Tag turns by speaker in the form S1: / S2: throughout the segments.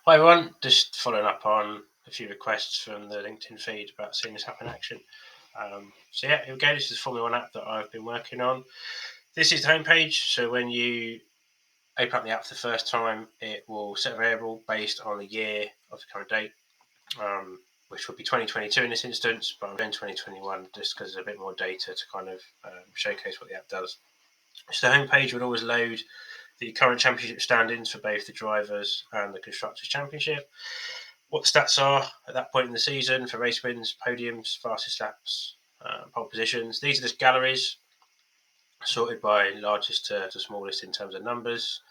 S1: Hi everyone, just following up on a few requests from the LinkedIn feed about seeing this happen in action. So yeah, here we go. This is the Formula One app that I've been working on. This is the homepage. So when you open up the app for the first time, it will set a variable based on the year of the current date, which would be 2022 in this instance, but I'm doing 2021 just because there's a bit more data to kind of showcase what the app does. So the homepage would always load the current championship standings for both the drivers and the constructors championship, what the stats are at that point in the season for race wins, podiums, fastest laps, pole positions. These are just galleries sorted by largest to smallest in terms of numbers.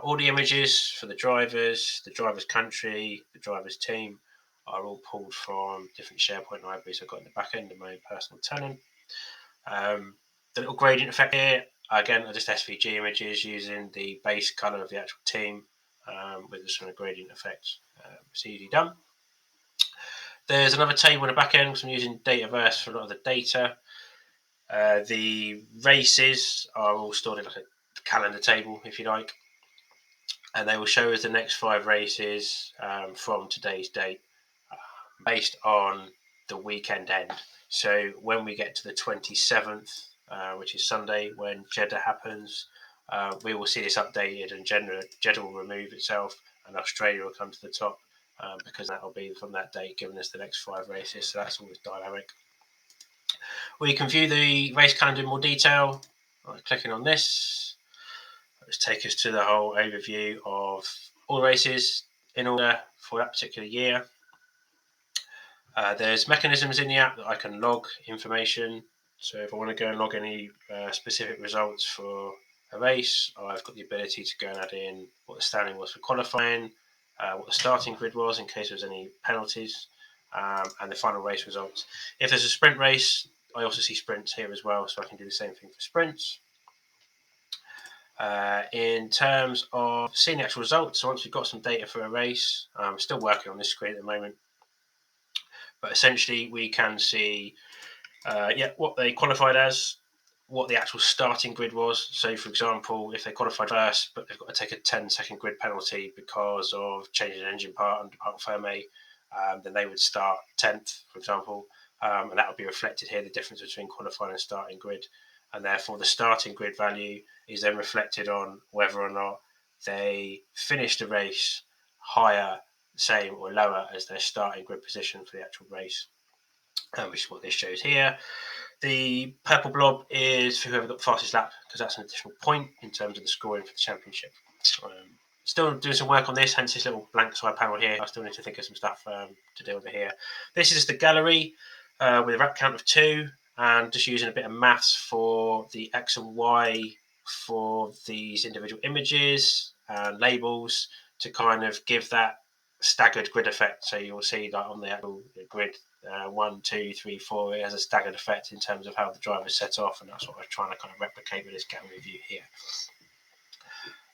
S1: All the images for the drivers country, the drivers team are all pulled from different SharePoint libraries I've got in the backend of my own personal tenant. The little gradient effect here, again, are just SVG images using the base color of the actual team with some gradient effects. It's easily done. There's another table in the back end because I'm using Dataverse for a lot of the data. The races are all stored in like a calendar table, if you like, and they will show us the next 5 races from today's date based on the weekend end. So when we get to the 27th, which is Sunday, when Jeddah happens, we will see this updated, and Jeddah will remove itself and Australia will come to the top because that will be from that date, giving us the next 5 races. So that's always dynamic. We can view the race calendar in more detail by clicking on this. Let's take us to the whole overview of all races in order for that particular year. There's mechanisms in the app that I can log information. So if I want to go and log any specific results for a race, I've got the ability to go and add in what the standing was for qualifying, what the starting grid was in case there's any penalties, and the final race results. If there's a sprint race, I also see sprints here as well, so I can do the same thing for sprints. In terms of seeing the actual results, so once we've got some data for a race, I'm still working on this screen at the moment, but essentially we can see what they qualified as, what the actual starting grid was. So for example, if they qualified first but they've got to take a 10-second grid penalty because of changing an engine part under Parc Fermé, then they would start 10th, for example, and that would be reflected here, the difference between qualifying and starting grid, and therefore the starting grid value is then reflected on whether or not they finished the race higher, same or lower as their starting grid position for the actual race, which is what this shows here. The purple blob is for whoever got the fastest lap, because that's an additional point in terms of the scoring for the championship. Still doing some work on this, hence this little blank side panel here. I still need to think of some stuff to do over here. This is the gallery with a wrap count of 2, and just using a bit of maths for the X and Y for these individual images and labels to kind of give that staggered grid effect. So you'll see that on the actual grid, 1, 2, 3, 4, it has a staggered effect in terms of how the drivers set off, and that's what I'm trying to kind of replicate with this gallery view here.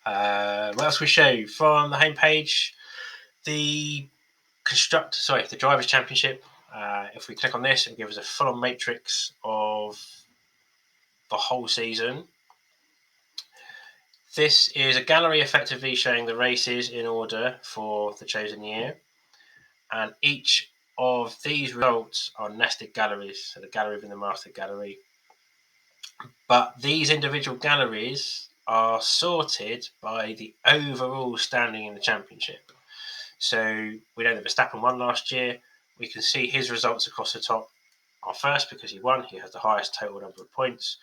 S1: What else we show from the homepage? The drivers' championship. If we click on this, it will give us a full-on matrix of the whole season. This is a gallery effectively showing the races in order for the chosen year, and each of these results are nested galleries, so the gallery within the master gallery. But these individual galleries are sorted by the overall standing in the championship. So we know that Verstappen won last year. We can see his results across the top are first because he won. He has the highest total number of points.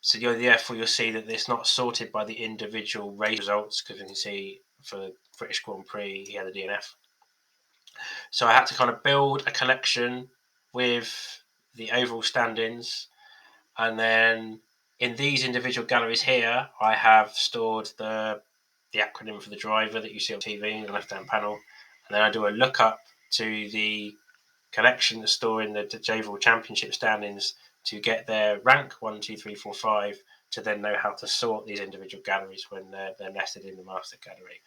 S1: So therefore you'll see that it's not sorted by the individual race results, because you can see for the British Grand Prix he had a DNF. So I had to kind of build a collection with the overall standings, and then in these individual galleries here I have stored the acronym for the driver that you see on TV in the left-hand panel, and then I do a lookup to the collection that's storing the overall championship standings to get their rank 1, 2, 3, 4, 5, to then know how to sort these individual galleries when they're nested in the master gallery.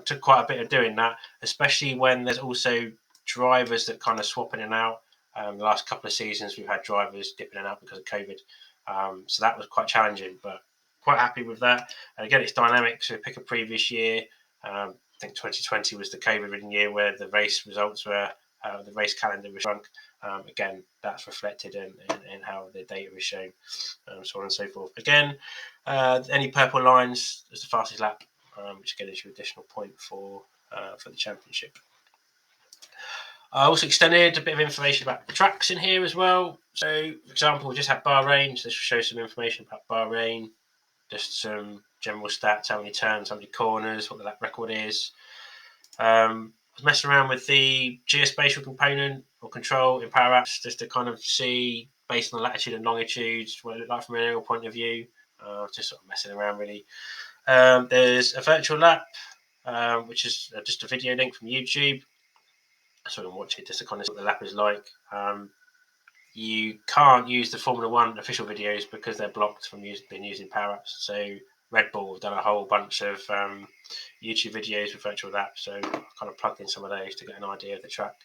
S1: Took quite a bit of doing that, especially when there's also drivers that kind of swap in and out. The last couple of seasons we've had drivers dipping in and out because of COVID, so that was quite challenging, but quite happy with that. And again, it's dynamic, so pick a previous year, think 2020 was the COVID-ridden year where the race results were, the race calendar was shrunk. Again, that's reflected in how the data is shown, so on and so forth. Again, any purple lines is the fastest lap, which again is your additional point for the championship. I also extended a bit of information about the tracks in here as well. So, for example, we just had Bahrain, so this will show some information about Bahrain, just some general stats, how many turns, how many corners, what the lap record is. I was messing around with the geospatial component or control in Power Apps just to kind of see, based on the latitude and longitude, what it looked like from an aerial point of view. Just sort of messing around, really. There's a virtual lap, which is just a video link from YouTube. So I can watch it just to kind of see what the lap is like. You can't use the Formula One official videos because they're blocked from being used in Power Apps. So Red Bull have done a whole bunch of YouTube videos with virtual laps, so I kind of plugged in some of those to get an idea of the track.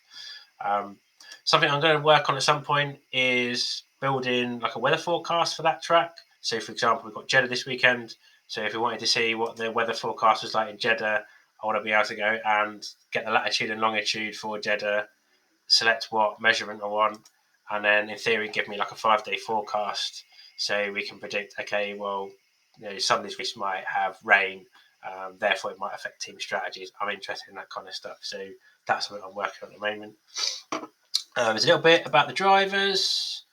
S1: Something I'm going to work on at some point is building like a weather forecast for that track. So, for example, we've got Jeddah this weekend. So if we wanted to see what the weather forecast was like in Jeddah, I want to be able to go and get the latitude and longitude for Jeddah, select what measurement I want, and then in theory give me like a 5-day forecast so we can predict, okay, well, some of these races might have rain, therefore it might affect team strategies. I'm interested in that kind of stuff, so that's what I'm working on at the moment. There's a little bit about the drivers.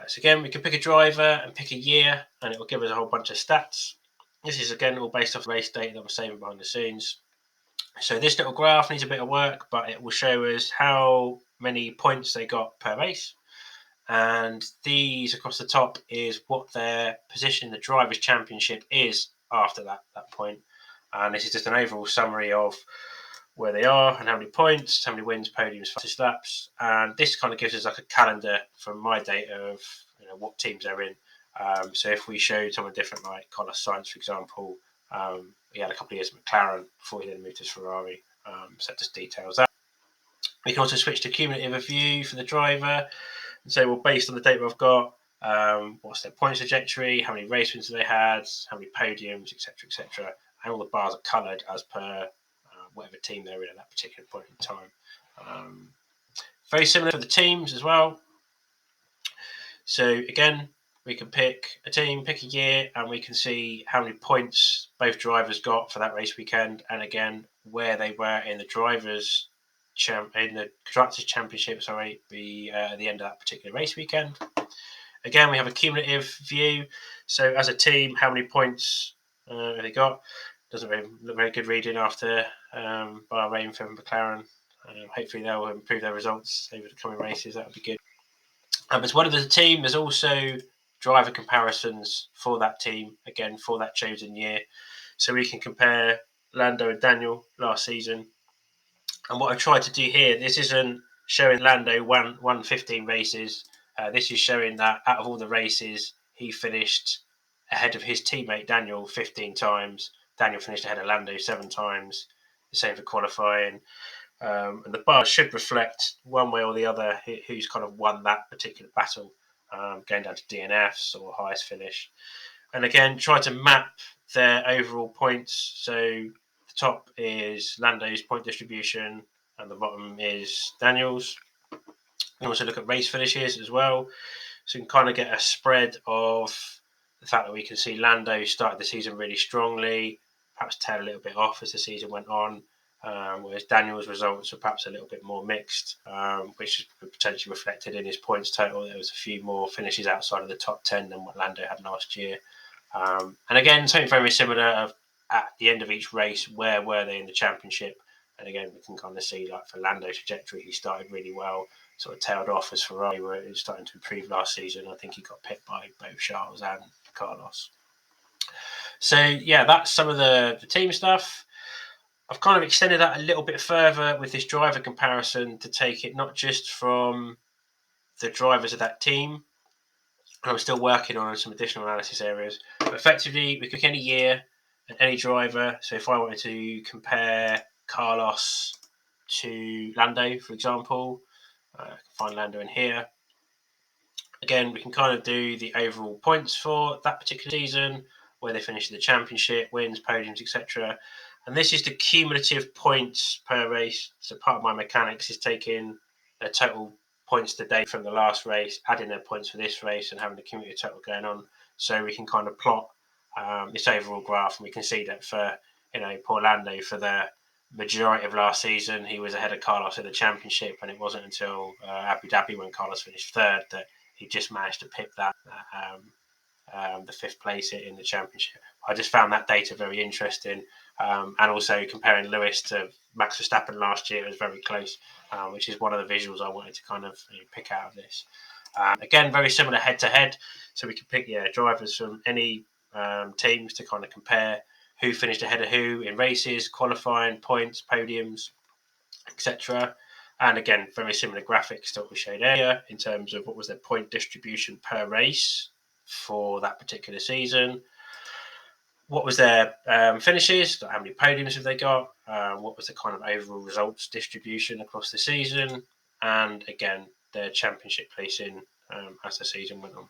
S1: So again, we can pick a driver and pick a year, and it will give us a whole bunch of stats. This is again all based off race data that we're saving behind the scenes. So this little graph needs a bit of work, but it will show us how many points they got per race. And these across the top is what their position in the Drivers' Championship is after that point. And this is just an overall summary of where they are and how many points, how many wins, podiums, fastest laps. And this kind of gives us like a calendar from my data of what teams they're in. So if we showed someone different, like Carlos Sainz, for example, he had a couple of years at McLaren before he then moved to Ferrari. So that just details that. We can also switch to cumulative view for the driver and say, well, based on the data I've got, what's their points trajectory, how many race wins they had, how many podiums, etc., etc. And all the bars are coloured as per whatever team they're in at that particular point in time. Very similar for the teams as well. So again, we can pick a team, pick a year, and we can see how many points both drivers got for that race weekend, and again where they were in the drivers' in the constructors' championship. Sorry, at the end of that particular race weekend. Again, we have a cumulative view. So as a team, how many points have they got? Doesn't really look very good reading after Bahrain for McLaren. Hopefully they'll improve their results over the coming races. That would be good. As one of the team, there's also driver comparisons for that team, again, for that chosen year. So we can compare Lando and Daniel last season. And what I tried to do here, this isn't showing Lando won 15 races. This is showing that out of all the races, he finished ahead of his teammate Daniel 15 times. Daniel finished ahead of Lando 7 times. The same for qualifying. And the bars should reflect one way or the other who's kind of won that particular battle, going down to DNFs or highest finish. And again, try to map their overall points. So the top is Lando's point distribution and the bottom is Daniel's. You can also look at race finishes as well. So you can kind of get a spread of the fact that we can see Lando started the season really strongly, perhaps tail a little bit off as the season went on. Whereas Daniel's results were perhaps a little bit more mixed, which is potentially reflected in his points total. There was a few more finishes outside of the top 10 than what Lando had last year. And again, something very similar at the end of each race, where were they in the championship? And again, we can kind of see, like for Lando's trajectory, he started really well, sort of tailed off as Ferrari were starting to improve last season. I think he got picked by both Charles and Carlos. So yeah, that's some of the team stuff. I've kind of extended that a little bit further with this driver comparison to take it not just from the drivers of that team. I'm still working on some additional analysis areas. But effectively, we could pick any year and any driver. So if I wanted to compare Carlos to Lando, for example, I can find Lando in here. Again, we can kind of do the overall points for that particular season. where they finish in the championship, wins, podiums, etc. And this is the cumulative points per race. So part of my mechanics is taking their total points to date from the last race, adding their points for this race, and having the cumulative total going on. So we can kind of plot this overall graph, and we can see that for poor Lando, for the majority of last season, he was ahead of Carlos in the championship, and it wasn't until Abu Dhabi, when Carlos finished third, that he just managed to pick that the fifth place in the championship. I just found that data very interesting, and also comparing Lewis to Max Verstappen last year, it was very close, which is one of the visuals I wanted to kind of pick out of this. Again, very similar head to head, so we can pick drivers from any teams to kind of compare who finished ahead of who in races, qualifying, points, podiums, etc. And again, very similar graphics to what we showed earlier in terms of what was their point distribution per race for that particular season, what was their finishes, how many podiums have they got, what was the kind of overall results distribution across the season, and again, their championship placing as the season went on.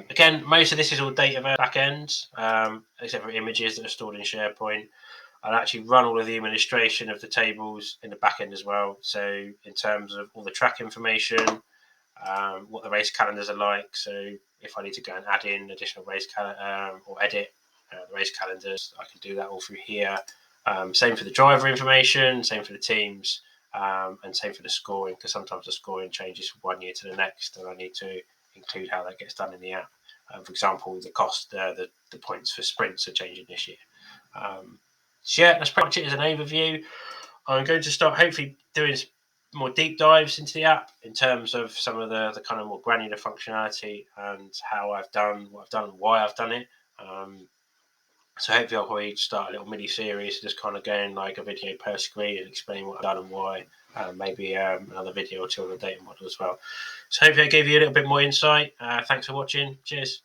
S1: Again, most of this is all Dataverse backend, except for images that are stored in SharePoint. I'll actually run all of the administration of the tables in the backend as well. So in terms of all the track information, what the race calendars are like. So if I need to go and add in additional race calendar or edit the race calendars, I can do that all through here. Same for the driver information, same for the teams, and same for the scoring, because sometimes the scoring changes from one year to the next, and I need to include how that gets done in the app. For example, the cost, the points for sprints are changing this year. So yeah, that's pretty much it as an overview. I'm going to start hopefully doing more deep dives into the app in terms of some of the kind of more granular functionality and how I've done what I've done and why I've done it. So hopefully I'll probably start a little mini series, just kind of going like a video per screen and explain what I've done and why. Maybe another video or two on the data model as well. So hopefully I gave you a little bit more insight. Thanks for watching. Cheers.